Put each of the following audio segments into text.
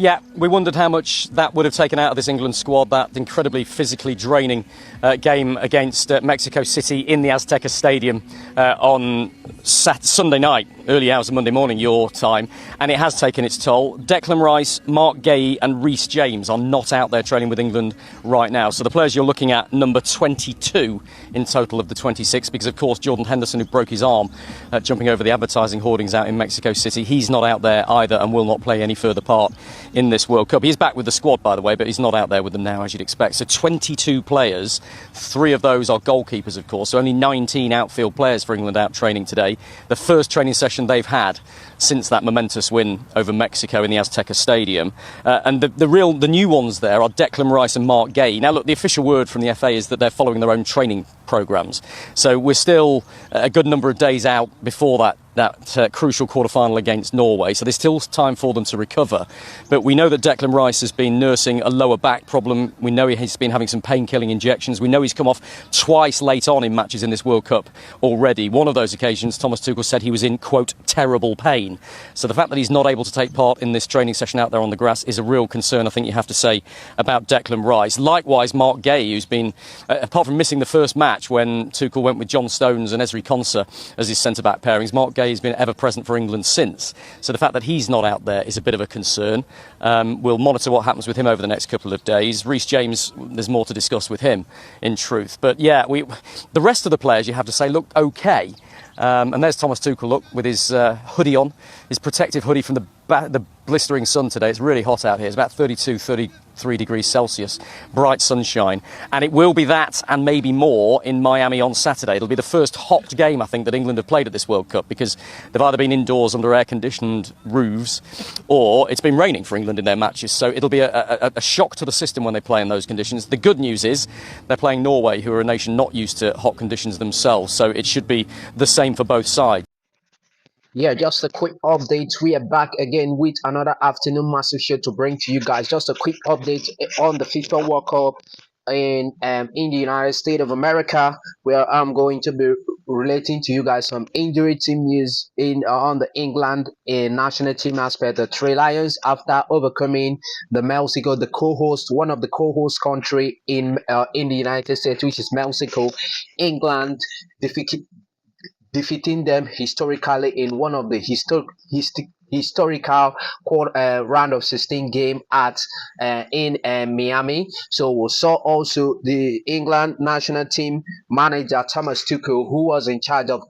Yeah, we wondered how much that would have taken out of this England squad, that incredibly physically draining game against Mexico City in the Azteca Stadium on Sunday night, early hours of Monday morning, your time, and it has taken its toll. Declan Rice, Marc Guehi and Rece James are not out there training with England right now. So the players you're looking at, number 22 in total of the 26, because of course Jordan Henderson, who broke his arm jumping over the advertising hoardings out in Mexico City, he's not out there either and will not play any further part in this World Cup. He's back with the squad, by the way, but he's not out there with them now, as you'd expect. So 22 players, 3 of those are goalkeepers, of course, so only 19 outfield players for England out training today. The first training session they've had since that momentous win over Mexico in the Azteca Stadium. And the new ones there are Declan Rice and Marc Guehi. Now, look, the official word from the FA is that they're following their own training programmes. So we're still a good number of days out before that crucial quarter-final against Norway, so there's still time for them to recover. But we know that Declan Rice has been nursing a lower back problem. We know he's been having some pain-killing injections. We know he's come off twice late on in matches in this World Cup already. One of those occasions, Thomas Tuchel said he was in, quote, terrible pain. So the fact that he's not able to take part in this training session out there on the grass is a real concern, I think you have to say, about Declan Rice. Likewise, Marc Guehi, who's been, apart from missing the first match when Tuchel went with John Stones and Ezri Konsa as his centre-back pairings, Marc Guehi has been ever present for England since. So the fact that he's not out there is a bit of a concern. We'll monitor what happens with him over the next couple of days. Rece James, there's more to discuss with him, in truth. But yeah, the rest of the players, you have to say, look okay. And there's Thomas Tuchel, look, with his hoodie on, his protective hoodie from the blistering sun today. It's really hot out here. It's about 32, 33 degrees Celsius, bright sunshine. And it will be that and maybe more in Miami on Saturday. It'll be the first hot game, I think, that England have played at this World Cup, because they've either been indoors under air-conditioned roofs or it's been raining for England in their matches. So it'll be a shock to the system when they play in those conditions. The good news is they're playing Norway, who are a nation not used to hot conditions themselves. So it should be the same for both sides. Yeah, just a quick update. We are back again with another afternoon massive show to bring to you guys. Just a quick update on the FIFA World Cup in the United States of America, where I'm going to be relating to you guys some injury team news on the England national team aspect. The Three Lions, after overcoming the Mexico, one of the co-host country in the United States, which is Mexico, England defeating them historically in one of the historical round of 16 game in Miami. So we saw also the England national team manager Thomas Tuchel, who was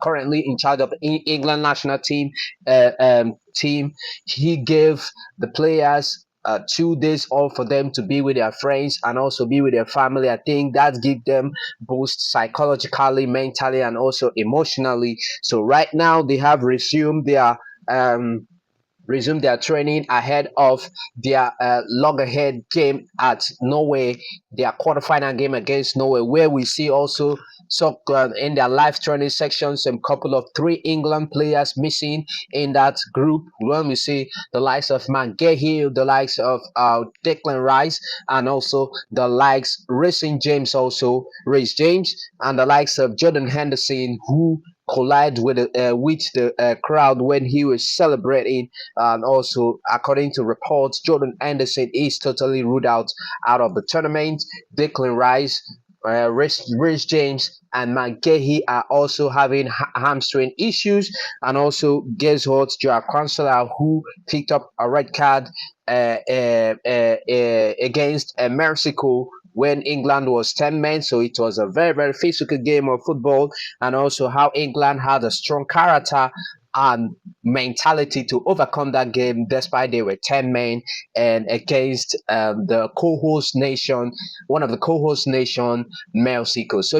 currently in charge of England national team. He gave the players 2 days off for them to be with their friends and also be with their family. I think that gives them boost psychologically, mentally, and also emotionally. So right now they have resumed their training ahead of their loggerhead game at Norway, their quarterfinal game against Norway, where we see also in their live training sections some couple of 3 England players missing in that group. When we see the likes of Marc Guehi, the likes of Declan Rice, and also the likes Rece James, and the likes of Jordan Henderson, who collide with the crowd when he was celebrating. And also, according to reports, Jordan Henderson is totally ruled out of the tournament. Declan Rice, Rece James, and Marc Guehi are also having hamstring issues. And also, guess what? Joao Cancelo, who picked up a red card against Mexico when England was 10 men. So it was a very, very physical game of football. And also how England had a strong character and mentality to overcome that game, despite they were 10 men and against the co-host nation, one of the co-host nation, Mexico. So